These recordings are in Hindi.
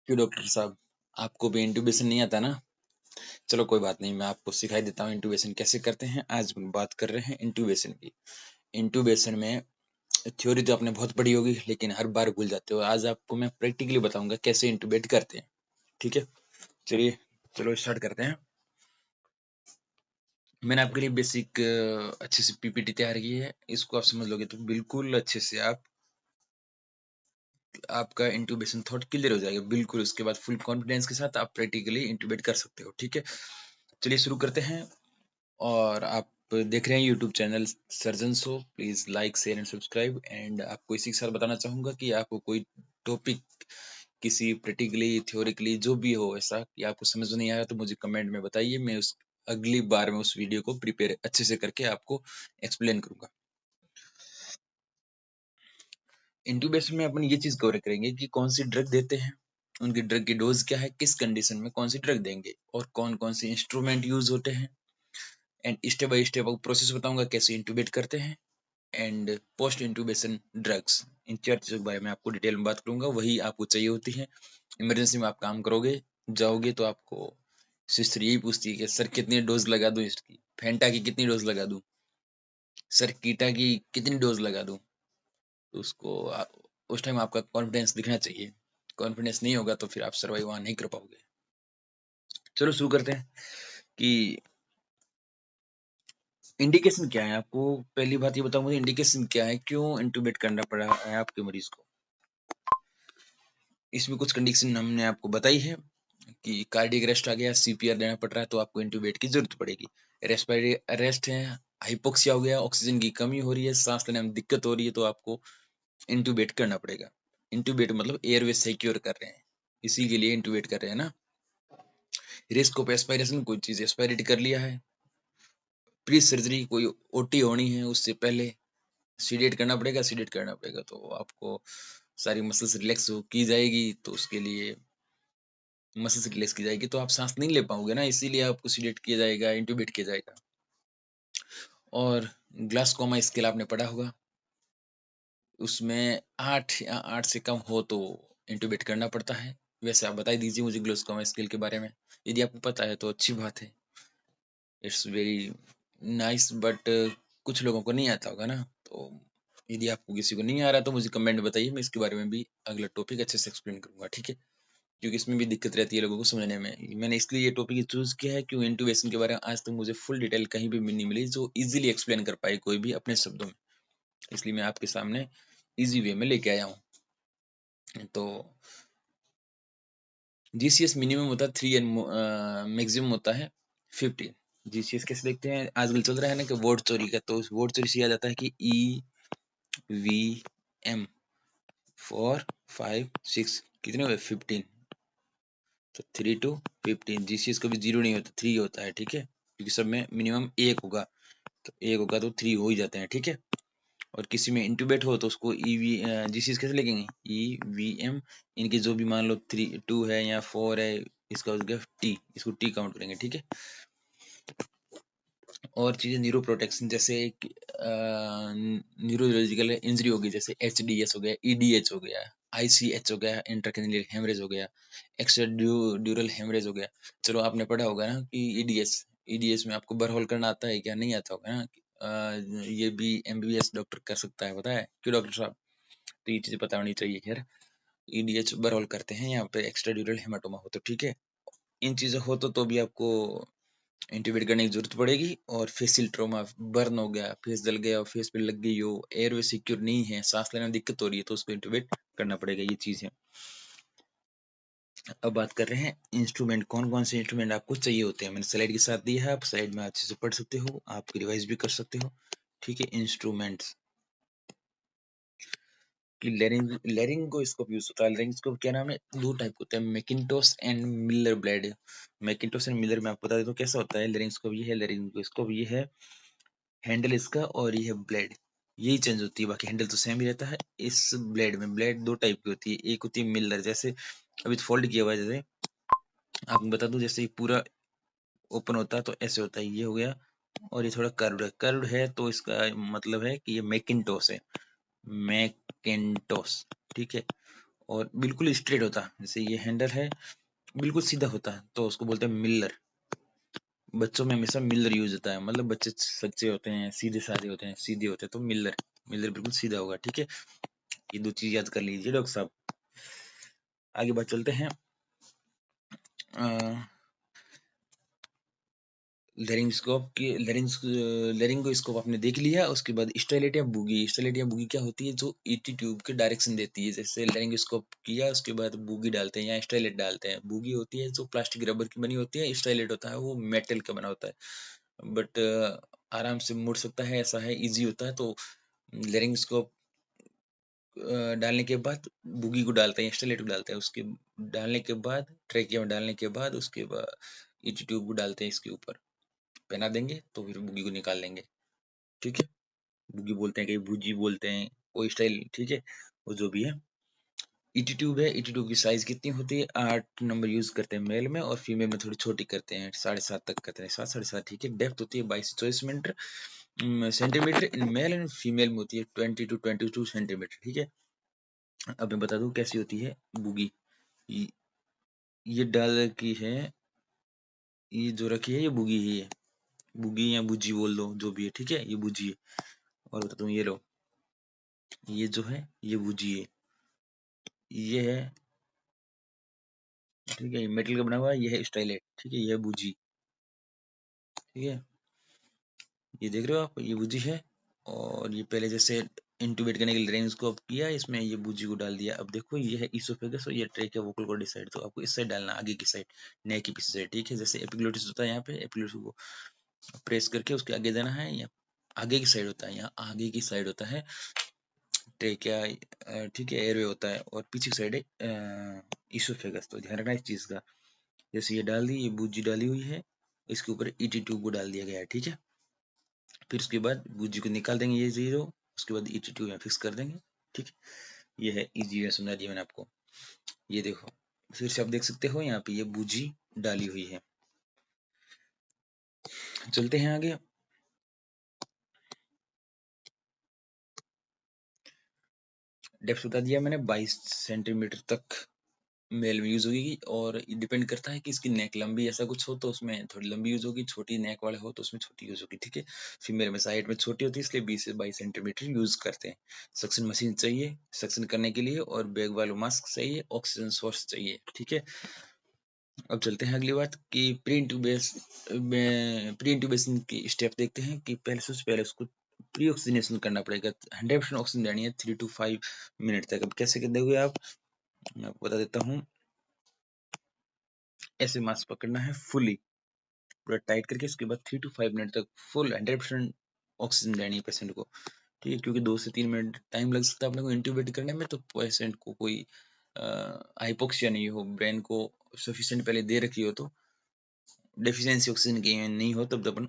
क्यों डॉक्टर साहब, आपको भी इंट्यूबेशन नहीं आता ना? चलो कोई बात नहीं, मैं आपको सिखाई देता हूँ इंट्यूबेशन कैसे करते हैं। आज हम बात कर रहे हैं इंट्यूबेशन की। इंट्यूबेशन में थ्योरी तो आपने बहुत पढ़ी होगी, लेकिन हर बार भूल जाते हो। आज आपको मैं प्रैक्टिकली बताऊंगा कैसे इंट्यूबेट करते हैं। ठीक है, चलिए, चलो स्टार्ट करते हैं। मैंने आपके लिए बेसिक अच्छे से पीपीटी तैयार की है। इसको आप समझ लोगे तो बिल्कुल अच्छे से आपका इंट्यूबेशन थॉट क्लियर हो जाएगा बिल्कुल। उसके बाद फुल कॉन्फिडेंस के साथ आप प्रैक्टिकली इंट्यूबेट कर सकते हो। ठीक है, चलिए शुरू करते हैं। और आप देख रहे हैं YouTube channel surgeon show, please like share and subscribe. And आपको इसी के साथ बताना चाहूंगा कि आपको कोई टॉपिक किसी प्रैक्टिकली थ्योरिकली जो भी हो ऐसा कि आपको समझ नहीं आया तो मुझे कमेंट में बताइए। मैं उस अगली बार में उस वीडियो को प्रिपेयर अच्छे से करके आपको एक्सप्लेन करूंगा। इंट्यूबेशन में अपन ये चीज कवर करेंगे कि कौन सी ड्रग देते हैं, उनकी ड्रग की डोज क्या है, किस कंडीशन में कौन सी ड्रग देंगे, और कौन कौन से इंस्ट्रूमेंट यूज होते हैं। एंड स्टेप बाय स्टेप आपको प्रोसेस बताऊंगा कैसे इंट्यूबेट करते हैं। एंड पोस्ट इंट्यूबेशन ड्रग्स, इन चार चीजों के बारे में आपको डिटेल में बात करूंगा। वही आपको चाहिए होती है। इमरजेंसी में आप काम करोगे, जाओगे तो आपको सिस्टर यही पूछती है कि सर कितनी डोज लगा दूं, इसकी फेंटा की कितनी डोज लगा दूं, सर कीटा की कितनी डोज लगा दूं। तो उस टाइम आपका कॉन्फिडेंस दिखना चाहिए। कॉन्फिडेंस नहीं होगा तो फिर आप सर्वाइव वहां नहीं कर पाओगे। चलो शुरू करते हैं कि इंडिकेशन क्या है। आपको पहली बात ये बताऊंगा इंडिकेशन क्या है, क्यों इंट्यूबेट करना पड़ा है आपके मरीज को। इसमें कुछ कंडीशन हमने आपको बताई है कि कार्डियक अरेस्ट आ गया, सीपीआर देना पड़ रहा है तो आपको इंट्यूबेट की जरूरत पड़ेगी। रेस्पिरेटरी अरेस्ट है, हाइपोक्सिया हो गया, ऑक्सीजन की कमी हो रही है, सांस लेने में दिक्कत हो रही है तो आपको इंट्यूबेट करना पड़ेगा। इंट्यूबेट मतलब एयरवे सिक्योर कर रहे हैं, इसी के लिए इंट्यूबेट कर रहे हैं ना। रिस्क ऑफ एस्पायरेशन, कोई चीज एस्पायरेट कर लिया है, प्री सर्जरी कोई ओटी होनी है उससे पहले सीडेट करना पड़ेगा। सीडेट करना पड़ेगा तो आपको सारी मसल्स रिलैक्स की जाएगी, तो उसके लिए मसल्स रिलैक्स की जाएगी तो आप सांस नहीं ले पाओगे ना, इसीलिए आपको सीडेट किया जाएगा, इंट्यूबेट किया जाएगा। और ग्लासकोमा स्केल आपने पढ़ा होगा, उसमें 8 या 8 से कम हो तो इंट्यूबेट करना पड़ता है। वैसे आप बता दीजिए मुझे ग्लासकोमा स्केल के बारे में, यदि आपको पता है तो अच्छी बात है। इट्स वेरी नाइस, बट कुछ लोगों को नहीं आता होगा ना। तो यदि आपको किसी को नहीं आ रहा तो मुझे कमेंट में बताइए, मैं इसके बारे में भी अगला टॉपिक अच्छे से एक्सप्लेन करूंगा। ठीक है, क्योंकि इसमें भी दिक्कत रहती है लोगों को समझने में। मैंने इसलिए ये टॉपिक चूज किया है क्यों इंट्यूबेशन के बारे में आज तक मुझे फुल डिटेल कहीं भी नहीं मिली जो इजीली एक्सप्लेन कर पाए कोई भी अपने शब्दों में। इसलिए मैं आपके सामने इजी वे में लेके आया हूँ। तो जीसीएस मिनिमम होता है 3 एंड मैक्सिमम होता है 15। जीसीएस कैसे देखते हैं, आजकल चल रहा है ना कि वोट चोरी का, तो वोट चोरी से याद आता है कि EVM 4 5 6 कितने हुए 15। तो 3 to 15, जीसीएस कभी जीरो नहीं होता, 3 होता है। ठीक है, क्योंकि सब में मिनिमम एक होगा, तो एक होगा तो 3 हो ही जाते हैं। ठीक है, और किसी में इंट्यूबेट हो तो उसको ईवी जीसीएस कैसे लिखेंगे, EVM। इनके जो भी मान लो 3 2 है या 4 है, इसका हो गया टी, इसको टी काउंट करेंगे। ठीक है, और चीजें न्यूरो प्रोटेक्शन, जैसे न्यूरोलॉजिकल इंजरी होगी, जैसे HDS हो गया, EDH हो गया, ICH हो गया, इंट्राक्रेनियल हेमरेज हो गया, एक्स्ट्रा ड्यूरल हेमरेज हो गया। चलो आपने पढ़ा होगा ना कि EDS में आपको बरहोल करना आता है क्या, नहीं आता होगा ना। ये भी MBBS डॉक्टर कर सकता है, पता है क्यों डॉक्टर साहब। तो ये चीजें पता होनी चाहिए। खैर, EDH बरहोल करते हैं यहाँ पे एक्स्ट्रा ड्यूरल हेमाटोमा हो तो। ठीक है, इन चीजों हो तो भी आपको इंट्यूबेट करने की जरूरत पड़ेगी। और फेसियल ट्रोमा, बर्न हो गया, फेस जल गया, फेस पे लग गई हो, एयरवे सिक्योर नहीं है, सांस लेने में दिक्कत हो रही है, तो उसको इंट्यूबेट करना पड़ेगा। ये चीज है। अब बात कर रहे हैं इंस्ट्रूमेंट, कौन कौन से इंस्ट्रूमेंट आपको चाहिए होते हैं। मैंने स्लाइड के साथ दिया है, आप साइड में अच्छे से पढ़ सकते हो, आप रिवाइज भी कर सकते हो। ठीक है, इंस्ट्रूमेंट्स कि लेरिंगोस्कोप यूज होता है। लेरिंगोस्कोप क्या नाम है, दो टाइप होते हैं, Macintosh and Miller blade. Macintosh and Miller में आपको बता देता हूँ कैसा होता है। लेरिंगोस्कोप ये है, लेरिंगोस्कोप ये है, हैंडल इसका, और ये है ब्लेड, यही चेंज होती है, बाकी हैंडल तो सेम ही रहता है। इस ब्लेड में, ब्लेड दो टाइप की होती है, एक होती है मिलर, जैसे अभी फोल्ड किया हुआ है, जैसे आपको बता दूं, जैसे ये पूरा ओपन होता है तो ऐसे होता है, ये हो गया। और ये थोड़ा कर्व्ड है, कर्व्ड है तो इसका मतलब है कि ये मैकिन्टोश है, मैकिन्टोश। ठीक है, और बिल्कुल स्ट्रेट होता है, जैसे ये हैंडल है बिल्कुल सीधा होता है तो उसको बोलते हैं मिलर। बच्चों में हमेशा मिलर यूज होता है, मतलब बच्चे सच्चे होते हैं, सीधे साधे होते हैं, सीधे होते हैं तो मिलर, मिलर बिल्कुल सीधा होगा। ठीक है, ये दो चीज याद कर लीजिए डॉक्टर साहब। आगे बात चलते हैं। लेरिंगोस्कोप की लेरिंगोस्कोप आपने देख लिया। उसके बाद स्टाइलेट या बूगी। स्टाइलेट या बूगी क्या होती है? जो ईटी ट्यूब के डायरेक्शन देती है। जैसे लेरिंगोस्कोप किया उसके बाद बूगी डालते हैं या स्टाइलेट डालते हैं। बूगी होती है जो प्लास्टिक रबर की बनी होती है, स्टाइलेट होता है वो मेटल का बना होता है, बट आराम से मुड़ सकता है, ऐसा है, इजी होता है। तो लेरिंगोस्कोप डालने के बाद बूगी को डालते हैं, स्टाइलेट को डालते हैं, उसके डालने के बाद ट्रेकिया में डालने के बाद उसके बाद ईटी ट्यूब को डालते हैं इसके ऊपर, पहना देंगे तो फिर बुगी को निकाल लेंगे। ठीक है, बुगी बोलते हैं, कहीं भुजी बोलते हैं, कोई स्टाइल। ठीक है, वो जो भी है। ईटी ट्यूब है, ईटी ट्यूब की साइज कितनी होती है? 8 नंबर यूज करते हैं मेल में, और फीमेल में थोड़ी छोटी करते हैं, 7.5 तक करते हैं, 7 7.5। ठीक है, डेप्थ होती है 22 से 24 metre centimetre in male, and female में होती है 20 to 22 सेंटीमीटर। ठीक है, अब मैं बता दूं कैसी होती है बुगी। ये ये डाल की है, ये जो रखी है ये बुगी ही है। बुगी या बुजी बोल दो, जो भी है। ठीक है, ये बुजी है। और बताता हूँ, ये लो, ये जो है ये बुजी है, ये है। ठीक है, ये मेटल का बना हुआ है, ये है स्टाइलेट। ठीक है, ये है बुजी। ठीक है, ये देख रहे हो आप, ये बुजी है। और ये पहले जैसे इंटूबेट करने के लिए रेंज को अप किया, इसमें ये बुजी को डाल दिया। अब देखो, ये है इसोफेगस और ये ट्रेकिया वोकल कॉर्ड साइड, तो आपको इस साइड डालना, आगे की साइड, नेक की पीछे साइड। ठीक है, जैसे एपिग्लोटिस होता है यहाँ पे, एपिग्लोटिस को प्रेस करके उसके आगे देना है, या आगे की साइड होता है, यहाँ आगे की साइड होता है ट्रेकिया। ठीक है, एयरवे होता है, और पीछे की साइड है इसोफेगस। तो ध्यान रखना इस चीज का। जैसे ये डाल दी, ये बूजी डाली हुई है, इसके ऊपर ईटी ट्यूब को डाल दिया गया है। ठीक है, फिर उसके बाद बूजी को निकाल देंगे, ये जीरो, उसके बाद ईटी ट्यूब यहाँ फिक्स कर देंगे। ठीक है, ये है इजी वे समझा दिया मैंने आपको। ये देखो, फिर से आप देख सकते हो यहाँ पे ये बूजी डाली हुई है। चलते हैं आगे। डेप्थ बता दिया मैंने, 22 सेंटीमीटर तक मेल में यूज होगी, और डिपेंड करता है कि इसकी नेक लंबी ऐसा कुछ हो तो उसमें थोड़ी लंबी यूज होगी, छोटी नेक वाले हो तो उसमें छोटी यूज होगी। ठीक है, फीमेल में साइड में छोटी होती है, इसलिए 20 से 22 सेंटीमीटर यूज करते हैं। सक्शन मशीन चाहिए सक्शन करने के लिए, और बैग वालों मास्क चाहिए, ऑक्सीजन सोर्स चाहिए। ठीक है, अब चलते हैं अगली बात कि प्री इंट्यूबेशन की स्टेप देखते हैं। कि पहले उसको प्री ऑक्सीजनेशन करना पड़ेगा, 100% ऑक्सीजन देनी है 3 to 5 मिनट तक। अब कैसे कर दोगे आप, मैं आपको बता देता हूँ। ऐसे मास्क पकड़ना है फुली, पूरा टाइट करके, उसके बाद 3 to 5 मिनट तक फुल 100% ऑक्सीजन देनी है पेशेंट को। ठीक है, क्योंकि 2 से 3 मिनट टाइम लग सकता है अपने को इंट्यूबेट करने में, तो पेशेंट को कोई हाइपोक्सिया नहीं हो, ब्रेन को सफिशिएंट पहले दे रखी हो, तो डेफिशिएंसी ऑक्सीजन की नहीं हो, तब अपन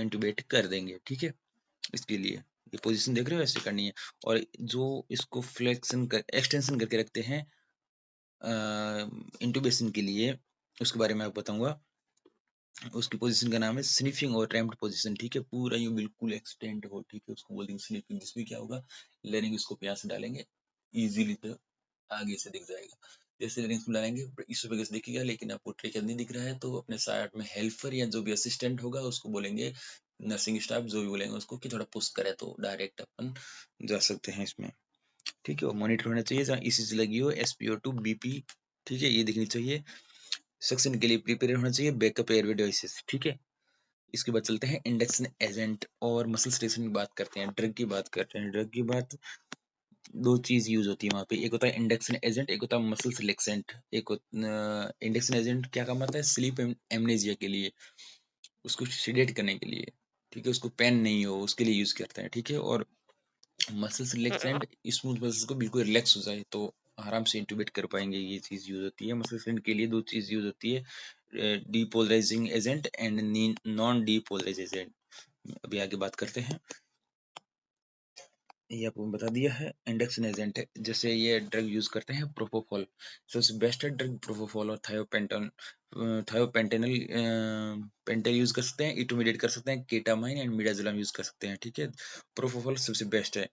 इंट्यूबेट कर देंगे। ठीक है, इसके लिए ये पोजीशन देख रहे हो, ऐसे करनी है। और जो इसको फ्लेक्शन कर एक्सटेंशन करके रखते हैं इंट्यूबेशन के लिए, उसके बारे में आपको बताऊंगा। उसकी पोजीशन का नाम है स्निफिंग और रैम्प्ड पोजीशन। ठीक है, पूरा यूं बिल्कुल एक्सटेंड हो। ठीक है, उसको बोलते हैं स्निफिंग, जिसमें क्या होगा, लेरिंग को प्यास डालेंगे इजीली, तो आगे से दिख जाएगा। जैसे लेरिंग्स में डालेंगे इसोफेगस दिखेगा, लेकिन आपको ट्रेकिया नहीं दिख रहा है, तो अपने साइड में हेल्पर या जो भी असिस्टेंट होगा उसको बोलेंगे, नर्सिंग स्टाफ जो भी बोलेंगे उसको, कि थोड़ा पुश करे, तो डायरेक्ट अपन जा सकते हैं इसमें। ठीक है, और मॉनिटर होना चाहिए जहाँ ईसीजी लगी हो, SpO2 BP। ठीक है, ये दिखनी चाहिए। सक्शन के लिए प्रिपेयर होना चाहिए बैकअप एयरवे डिवाइसेस। ठीक है, इसके बाद चलते हैं इंडक्शन एजेंट और मसल स्टेशन की बात करते हैं, ड्रग की बात करते हैं। ड्रग की बात, दो चीज यूज होती है वहाँ पे, एक होता है इंडक्शन एजेंट, एक होता है मसल रिलैक्सेंट। इंडक्शन एजेंट क्या काम आता है? स्लीप एमनेजिया के लिए, उसको शेडेट करने के लिए। ठीक है, उसको पेन नहीं हो उसके लिए यूज करते हैं। ठीक है, और मसल रिलैक्सेंट स्मूथ मसल्स को बिल्कुल रिलैक्स हो जाए तो आराम से इंट्यूबेट कर पाएंगे, ये चीज यूज होती है। मसल रिलैक्सेंट के लिए दो चीज यूज होती है, depolarising agent and non depolarise agent. अभी आगे बात करते हैं। ये आपको बता दिया है, इंडक्शन एजेंट है। जैसे ये ड्रग यूज करते हैं प्रोपोफॉल, सबसे बेस्ट है ड्रग प्रोपोफॉल और थायोपेंटेनल पेंटेल यूज कर सकते हैं, इटोमिडेट कर सकते हैं, केटामाइन एंड मिडाजोलम यूज कर सकते हैं। ठीक है, प्रोपोफॉल सबसे बेस्ट है।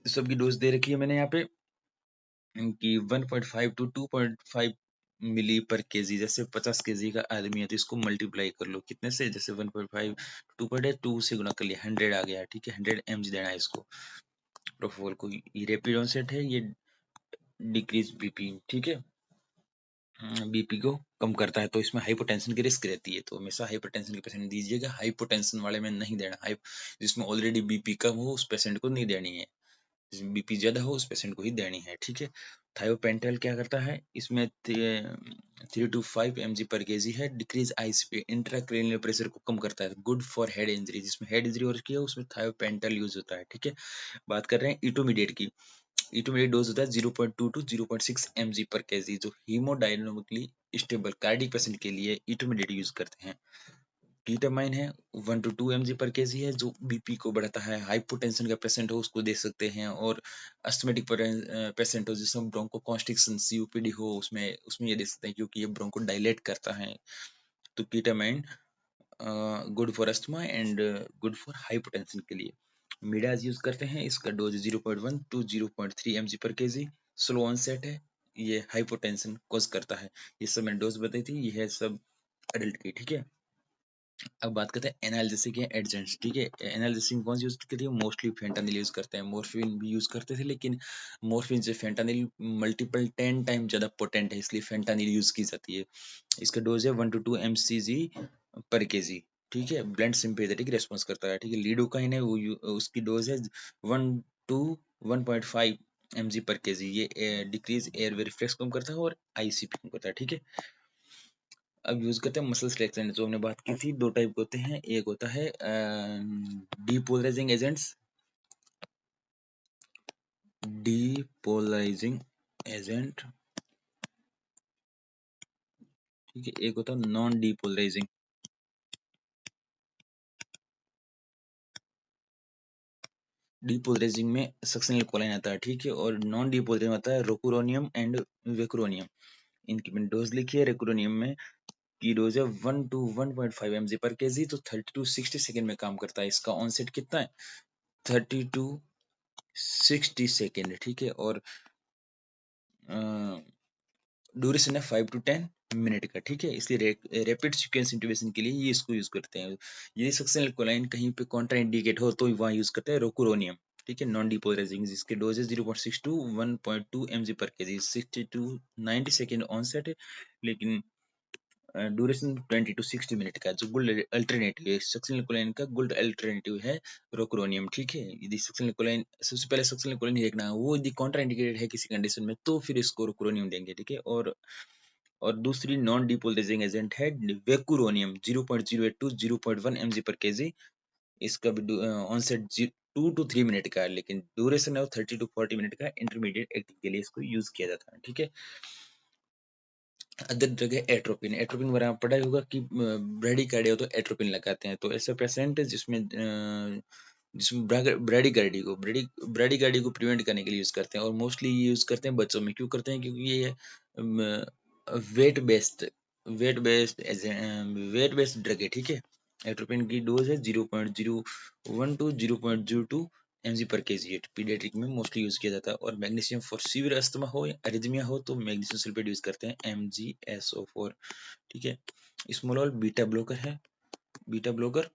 सबकी डोज दे रखी है मैंने यहाँ पे। कि 1.5 टू 2.5 मिली पर केजी, जैसे 50 केजी का आदमी है तो इसको मल्टीप्लाई कर लो कितने से, जैसे 1.5 2 से गुना कर लिया, 100 आ गया, ठीक है, 100 mg देना है इसको प्रोपोल को। ये रैपिड ऑनसेट है, ये डिक्रीज बीपी, ठीक है, बीपी को कम करता है, तो इसमें हाइपोटेंशन की रिस्क रहती है, तो हमेशा हाइपोटेंशन के पेशेंट दीजिएगा, हाइपोटेंशन वाले में नहीं देना, हाई जिसमें ऑलरेडी बीपी कम हो उस पेशेंट को नहीं देनी है, जिसमें बीपी ज्यादा हो उस पेशेंट को ही देनी है, ठीक है। थायोपेंटल क्या करता है, इसमें 3 to 5 mg पर केजी है, डिक्रीज आईसीपी, इंट्राक्रेनियल प्रेशर को कम करता है, गुड फॉर हेड इंजरी, जिसमें हेड इंजरी हो रखी है उसमें थायोपेंटल यूज होता है, ठीक है। बात कर रहे हैं इटोमीडिएट की, इटोमीडिएट डोज होता है 0.2 to 0.6 mg पर केजी, जो हीमोडायनामिकली स्टेबल कार्डिक पेशेंट के लिए इटोमीडिएट यूज करते हैं। कीटामाइन है 1 to 2 mg पर केजी है, जो बीपी को बढ़ाता है, हाइपोटेंशन का पेशेंट हो उसको दे सकते हैं, और अस्थमेटिक पेशेंट हो जिसमें ब्रोंको कॉन्स्ट्रिक्शन सीओपीडी हो उसमें उसमें ये दे सकते हैं, क्योंकि ये ब्रोंको डायलेट करता है। तो ketamine good for asthma and good for hypotension के लिए। मिडाज यूज करते हैं, इसका dose 0.1 to 0.3 mg per KG, slow onset है, ये हाइपोटेंशन कॉज करता है। ये सब मैंने डोज बताई थी, ये है सब एडल्ट की, ठीक है। अब बात करते हैं एनाल्जेसिक या एडजेंट्स, ठीक है। एनाल्जेसिक कौन सी यूज करती है, मोस्टली फेंटानिल यूज करते हैं, मोर्फिन भी यूज करते थे, लेकिन मोर्फिन से फेंटानिल मल्टीपल 10 टाइम ज्यादा पोटेंट है, इसलिए फेंटानिल यूज की जाती है। इसका डोज है 1 to 2 mcg पर केजी, ठीक है, ब्लेंड सिंपैथेटिक रेस्पॉन्स करता है, ठीक है। लिडोकाइन है वो उसकी डोज है 1 to 1.5 mg पर केजी, ये डिक्रीज एयरवे रिफ्लेक्स कम करता है और आईसीपी कम करता है, ठीक है। अब यूज करते हैं मसल सिलेक्शन, जो हमने बात की थी, दो टाइप के होते हैं, एक होता है डीपोलराइजिंग एजेंट्स, डीपोलराइजिंग एजेंट, ठीक है, एक होता है नॉन डीपोलराइजिंग। डीपोलराइजिंग में सक्सेनिल कोलाइन आता है, ठीक है, और नॉन डीपोलराइजिंग आता है रोकुरोनियम एंड वेक्रोनियम। इनकी मैंने डोज लिखी है, रेकुरोनियम में की डोज है 1 to 1.5 mg पर केजी, तो 30 to 60 सेकेंड में काम करता है। इसका ऑनसेट कितना है, 30 to 60 सेकेंड, ठीक है, और ड्यूरेशन है 5 to 10 मिनट का, ठीक है, इसलिए रैपिड सीक्वेंस इंट्यूबेशन के लिए ये इसको यूज करते हैं। यदि सक्सेनल कोलाइन कहीं पे कॉन्ट्रा इंडिकेट हो तो वहाँ यूज करते हैं रोकुरोनियम, ठीक है, नॉन डिपोलराइजिंग, जिसके डोज है 0.6 to 1.2 mg per KG, 60 to 90 second onset है, लेकिन ड्यूरेशन 20 to 60 मिनट का, जो गुड अल्टरनेटिव है सक्सेनल कोलाइन का, गुड अल्टरनेटिव है रोकुरोनियम, ठीक है। यदि सक्सेनल कोलाइन, सबसे पहले सक्सेनल कोलाइन देखना है, वो यदि कॉन्ट्रा इंडिकेटेड है किसी कंडीशन में तो फिर इसको रोकुरोनियम देंगे, ठीक है। और दूसरी नॉन डिपोलराइजिंग एजेंट है वेकुरोनियम, 0.08 to 0.1 mg पर केजी, इसका भी ऑनसेट 2 to 3 मिनट का है, लेकिन ड्यूरेशन है 30 to 40 मिनट का, इंटरमीडिएट एक्टिंग के लिए इसको यूज किया जाता है, ठीक है। अदर ड्रग है एट्रोपिन, एट्रोपिन वगैरह पढ़ा ही होगा कि ब्रेडिकार्डिया हो तो एट्रोपिन लगाते हैं, तो ऐसा पेशेंट है जिसमें जिसमें ब्रेडिकार्डिया को प्रिवेंट करने के लिए यूज करते हैं, और मोस्टली ये यूज करते हैं बच्चों में, क्यों करते हैं, क्योंकि ये weight based weight based drug है, ठीक है। एट्रोपिन की डोज है 0.01 to 0.02 mg per KG, paediatric में मोस्टली यूज किया जाता है। और मैग्नीशियम फॉर सीवियर अस्थमा हो या एरिथमिया हो तो मैग्नीशियम सल्फेट यूज करते हैं, MgSO4, ठीक है। स्मॉल बीटा ब्लॉकर है, beta blocker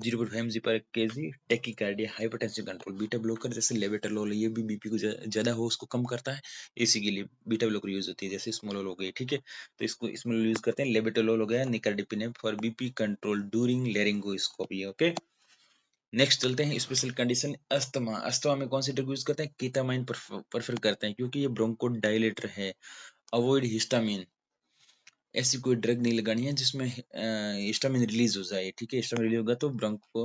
0.5 mg per KG, tachycardia, hypertension control, beta blocker जैसे लेवेटोलोल, ये भी बीपी को ज्यादा हो उसको कम करता है, इसी के लिए बीटा ब्लॉकर यूज होती है, जैसे स्मॉलोल हो गई, ठीक है। तो इसको स्मॉलोल यूज करते हैं, लेवेटोलोल हो गया, nicardipine for BP control during laryngoscopy, okay. Next चलते हैं स्पेशल कंडीशन अस्थमा, अस्थमा में कौन सी ड्रग यूज करते हैं, कीटामाइन प्रेफर करते हैं, क्योंकि ये ब्रोंको डायलेटर है। अवॉइड हिस्टामिन, ऐसी कोई ड्रग नहीं लगानी है जिसमें हिस्टामिन रिलीज हो जाए, ठीक है, हिस्टामिन रिलीज होगा तो ब्रोंको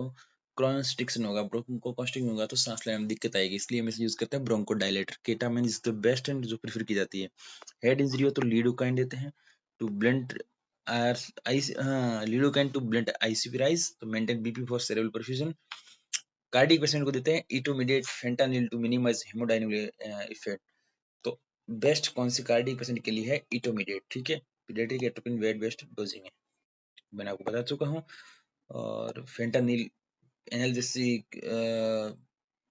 कॉन्स्ट्रिक्शन होगा, ब्रोंको कॉन्स्ट्रिक्शन होगा तो सांस लेने में दिक्कत आएगी, इसलिए हम इसे यूज करते हैं broncho dilator. Ketamine is the best and जो प्रेफर की जाती है। हेड इंजरी हो तो लिडोकाइन देते हैं, to blunt lidocaine to blunt ICP rise, तो maintain BP for cerebral perfusion. Cardiac patient को देते हैं etomidate fentanyl to minimize hemodynamic effect. तो बेस्ट कौन सी कार्डिक पेशेंट के लिए है, इटोमीडिएट, ठीक है। Paediatric atropine weight based dosing है, मैंने आपको बता चुका हूँ। और फेंटानिल एनाल्जेसिक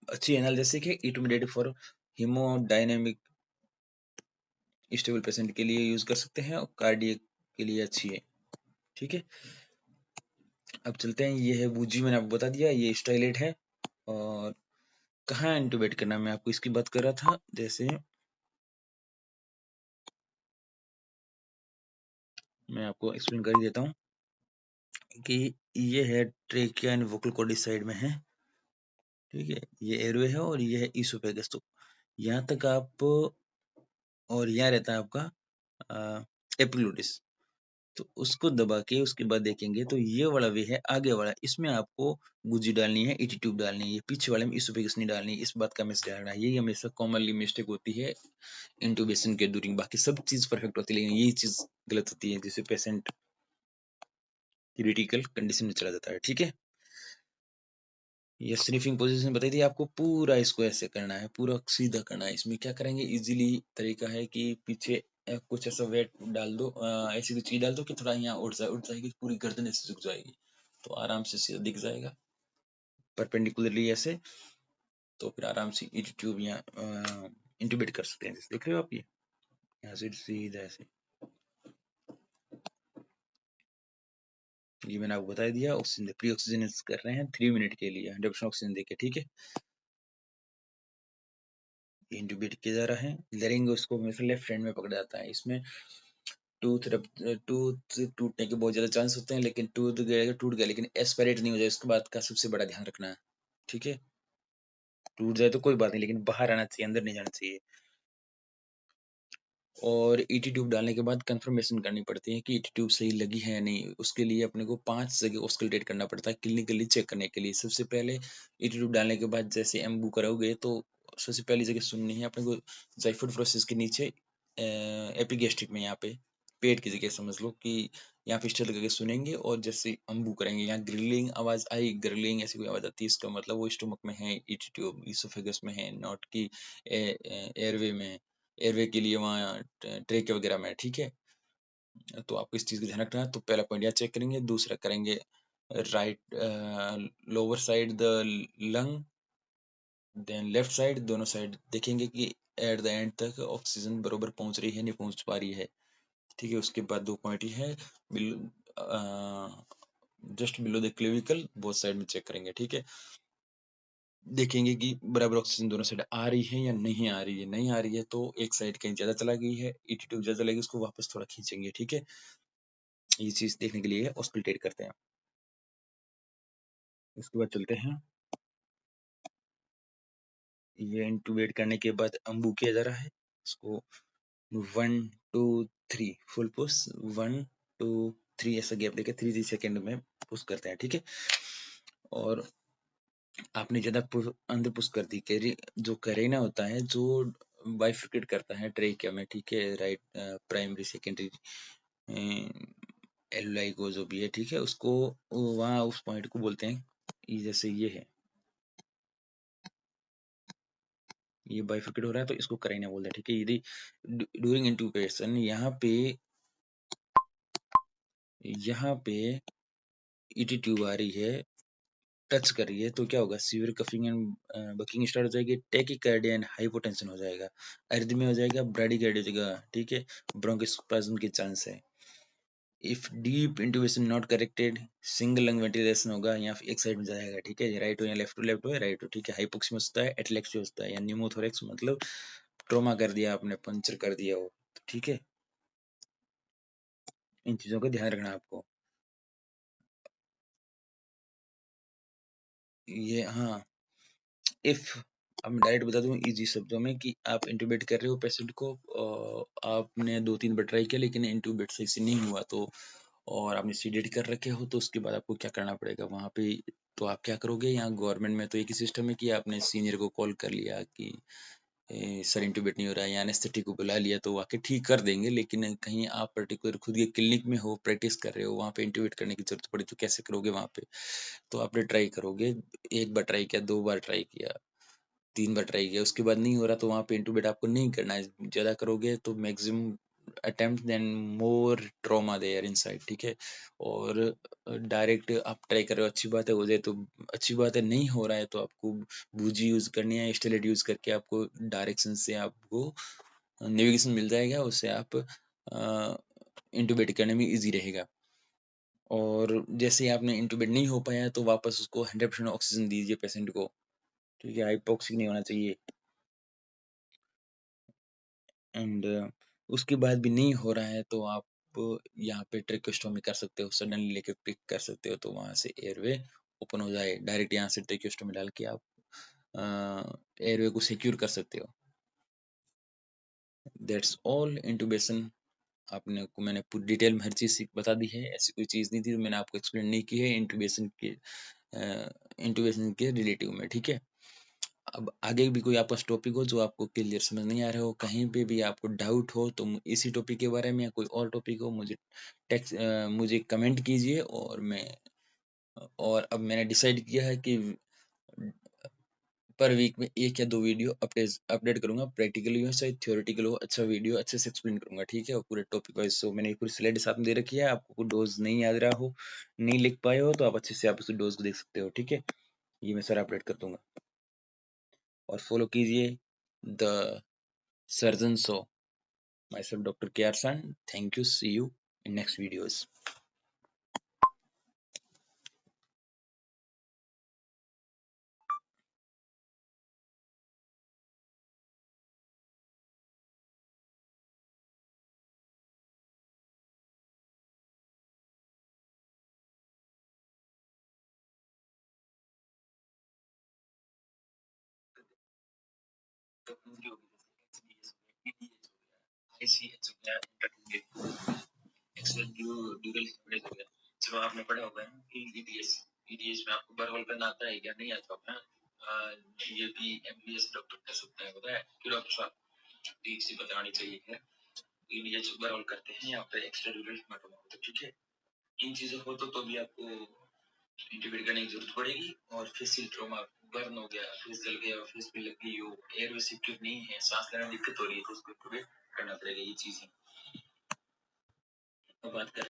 अच्छी एनाल्जेसिक है, इटोमीडिएट फॉर हीमोडायनेमिक स्टेबल पेशेंट के लिए यूज कर सकते हैं और कार्डियक के लिए अच्छी है। ठीक है, अब चलते हैं। ये है वूजी, मैंने आपको बता दिया, ये स्टाइलेट है। और कहाँ इंटूबेट करना, मैं आपको इसकी बात कर रहा था। जैसे मैं आपको एक्सप्लेन कर ही देता हूँ कि ये है ट्रेकिया एंड वोकल कॉर्ड इस साइड में है। ठीक है, ये एयरवे है और ये है ईसोफेगस। तो यहाँ तक आप, और यहाँ रहता है आपका एपिग्लोटिस। तो उसको दबा के उसके बाद देखेंगे तो ये वाला वे है आगे वाला, इसमें आपको गुजी डालनी है, ईटी ट्यूब डालनी है। ये पीछे वाले में इसोफेगस नहीं डालनी है। इस बात का मिस ध्यान रखना, यही हमेशा कॉमनली मिस्टेक होती है इंटूबेशन के दूरिंग। बाकी सब चीज परफेक्ट होती है, लेकिन यही चीज गलत होती है, जिससे पेशेंट क्रिटिकल कंडीशन में चला जाता है। ठीक है, ये स्निफिंग पोजीशन बताई थी आपको। पूरा इसको ऐसे करना है, पूरा सीधा करना है। इसमें क्या करेंगे, इजीली तरीका है कि पीछे कुछ ऐसा वेट डाल दो, ऐसी कोई चीज डाल दो कि थोड़ा यहाँ उठ जाएगी, पूरी गर्दन ऐसे झुक जाएगी, तो आराम से सीधा दिख जाएगा परपेंडिकुलरली ऐसे। तो फिर आराम से ईटी ट्यूब यहाँ इंटूबेट कर सकते हैं। जैसे देख रहे हो आप, ये यहाँ से सीधा ऐसे। ये मैंने आपको बता दिया। ऑक्सीजन प्री ऑक्सीजन कर रहे हैं 3 मिनट के लिए 100% ऑक्सीजन देके। ठीक है, इंटूबेट किया जा रहा है। लेरिंग उसको हमेशा लेफ्ट हैंड में पकड़ा जाता है। इसमें टूथ टूथ टूटने के बहुत ज्यादा चांस होते हैं, लेकिन टूथ गया टूट गया, लेकिन एस्पिरेट नहीं हो जाए, उसके बाद का सबसे बड़ा ध्यान रखना है। ठीक है, टूट जाए तो कोई बात नहीं, लेकिन बाहर आना चाहिए, अंदर नहीं जाना चाहिए। और ईटी ट्यूब डालने के बाद कंफर्मेशन करनी पड़ती है कि ईटी ट्यूब सही लगी है या नहीं। उसके लिए अपने को 5 जगह ऑस्कल्टेट करना पड़ता है क्लिनिकली चेक करने के लिए। सबसे पहले ईटी ट्यूब डालने के बाद जैसे एम्बू करोगे तो सबसे पहली जगह सुननी है अपने को जाइफोइड प्रोसेस के नीचे, एपिगेस्ट्रिक में, यहाँ पे पेट की जगह समझ लो कि यहाँ पे स्टेट करके सुनेंगे। और जैसे अम्बू करेंगे, यहाँ ग्रिलिंग आवाज आई, ग्रिलिंग ऐसी कोई आवाज आती है, इसका मतलब वो स्टोमक में है, ईटी ट्यूब इसोफेगस में है, नॉट की एयरवे में। एयरवे के लिए वहाँ ट्रेक वगैरह में। ठीक है, तो आपको इस चीज का ध्यान रखना है। तो पहला पॉइंट यहाँ चेक करेंगे। दूसरा करेंगे right lower side the lung, then left side, दोनों साइड देखेंगे कि एट द एंड तक ऑक्सीजन बरोबर पहुंच रही है, नहीं पहुंच पा रही है। ठीक है, उसके बाद 2 पॉइंट ही है, just below the clavicle, both side में चेक करेंगे। ठीक है, देखेंगे कि बराबर ऑक्सीजन दोनों साइड आ रही है या नहीं आ रही है। नहीं आ रही है तो एक साइड कहीं ज्यादा चला गई है, ईटी ट्यूब ज्यादा चलेगी, उसको वापस थोड़ा खींचेंगे। ठीक है, ये चीज देखने के लिए ऑस्कल्टेट करते हैं। उसके बाद चलते हैं, ये इंटूबेट करने के बाद अम्बू किया जा रहा है। इसको 1 2 3 फुल पुश, 1 2 3 ऐसा गैप देके 3 सेकंड में पुश करते हैं। ठीक है, और आपने ज्यादा अंदर पुश कर दी, कैरी जो करेना होता है जो बाइफरकेट करता है ट्रेकिया में। ठीक है, राइट प्राइमरी सेकेंडरी एलुलाई को जो भी है, ठीक है, उसको वहाँ उस पॉइंट को बोलते हैं, ये जैसे ये है, ये बाइफरकेट हो रहा है तो इसको करेना बोलते हैं। ठीक है, यदि ड्यूरिंग इंटूबेशन यहाँ पे ईटी ट्यूब आ रही है, टच कर रही है, तो क्या होगा, severe coughing and baking start हो जाएगी, टैकीकार्डिया एंड हाइपोटेंशन हो जाएगा, अरिथमिया हो जाएगा, ब्राडीकार्डिया हो जाएगा। ठीक है, ब्रोंकोस्पाज्म के चांस है। If deep intubation not corrected, single lung ventilation होगा, या फिर एक साइड में जाएगा। ठीक है, राइट हो या लेफ्ट हो राइट हो। ठीक है, हाइपोक्सिया होता है, एटलेक्सिया होता है, या न्यूमोथोरेक्स, मतलब ट्रोमा कर दिया आपने, पंचर कर दिया हो। ठीक है, इन चीजों का ध्यान रखना आपको। ये हाँ, इफ अब मैं डायरेक्ट बता दूं इजी शब्दों में कि आप इंटूबेट कर रहे हो पेशेंट को, आपने 2-3 बार ट्राई किया लेकिन इंटूबेट सही से नहीं हुआ, तो और आपने सीडेट कर रखे हो, तो उसके बाद आपको क्या करना पड़ेगा वहां पे। तो आप क्या करोगे, यहाँ गवर्नमेंट में तो एक ही सिस्टम है कि आपने सीनियर को कॉल कर लिया कि सर इंटूबेट नहीं हो रहा है, या एनेस्थेटिक को बुला लिया, तो आके ठीक कर देंगे। लेकिन कहीं आप पर्टिकुलर खुद के क्लिनिक में हो, प्रैक्टिस कर रहे हो, वहाँ पे इंटूबेट करने की जरूरत पड़ी तो कैसे करोगे वहाँ पे। तो आपने ट्राई करोगे, 1 बार ट्राई किया, 2 बार ट्राई किया, 3 बार ट्राई किया, उसके बाद नहीं हो रहा, तो वहाँ पे इंटूबेट आपको नहीं करना है। ज़्यादा करोगे तो maximum attempt then more trauma there inside, ठीक है। और डायरेक्ट आप ट्राई कर रहे हो, अच्छी बात है, हो जाए तो अच्छी बात है, नहीं हो रहा है तो आपको बूजी यूज करनी है, स्टेलेट यूज करके आपको डायरेक्शन से आपको नेविगेशन मिल जाएगा, उससे आप इंटूबेट करने में इजी रहेगा। और जैसे ही आपने इंटूबेट नहीं हो पाया तो वापस उसको 100% ऑक्सीजन दीजिए पेशेंट को, ठीक है, हाइपोक्सिक नहीं होना चाहिए। एंड उसके बाद भी नहीं हो रहा है तो आप यहाँ पे ट्रेकोस्टोमी कर सकते हो, सडनली लेके पिक कर सकते हो तो वहां से एयरवे ओपन हो जाए, डायरेक्ट यहाँ से ट्रेकोस्टोमी डाल के आप एयरवे को सिक्योर कर सकते हो। That's all intubation. आपने को मैंने पूरी डिटेल में हर चीज बता दी है, ऐसी कोई चीज नहीं थी मैंने आपको एक्सप्लेन नहीं की है इंटूबेशन के रिलेटिव में, ठीक है। अब आगे भी कोई आपका टॉपिक हो जो आपको क्लियर समझ नहीं आ रहा हो, कहीं पे भी आपको डाउट हो तो इसी टॉपिक के बारे में या कोई और टॉपिक हो, मुझे कमेंट कीजिए। और अब मैंने डिसाइड किया है कि पर वीक में 1 या 2 वीडियो अपडेट करूंगा, प्रैक्टिकली हो चाहे थ्योरेटिकल हो, अच्छा वीडियो अच्छे से एक्सप्लेन करूंगा, ठीक है, और पूरे टॉपिक वाइज। सो मैंने पूरी स्लाइड साथ में दे रखी है, आपको डोज नहीं याद रहा हो, नहीं लिख पाए हो तो आप अच्छे से आप उस डोज को देख सकते हो, ठीक है। ये मैं सारा अपडेट कर दूंगा और फॉलो कीजिए the surgeon show. myself Dr. Kiarsan. Thank you. See you in next videos. चलो आपने पढ़ा होगा कि ईडीएस ईडीएस में आपको बरहोल करना आता है क्या, नहीं आता होगा। ये भी एमबीएस डॉक्टर कर सकता है, पता है कि डॉक्टर साहब ठीक से बतानी चाहिए है। ईडीएस बरहोल करते हैं यहाँ पे एक्स्ट्रा ड्यूरल हेमाटोमा होता है, ठीक है। इन चीजों को तो भी आपको इंटीग्रेट करने की जरूरत पड़ेगी। और फेसियल ट्रॉमा, बर्न हो गया, फेस जल गया, फेस पे लग गई हो, एयर सिक्योर नहीं है, सांस लेने में दिक्कत हो रही है तो उसको इंटीग्रेट करना पड़ेगा, ये चीजें। अब बात कर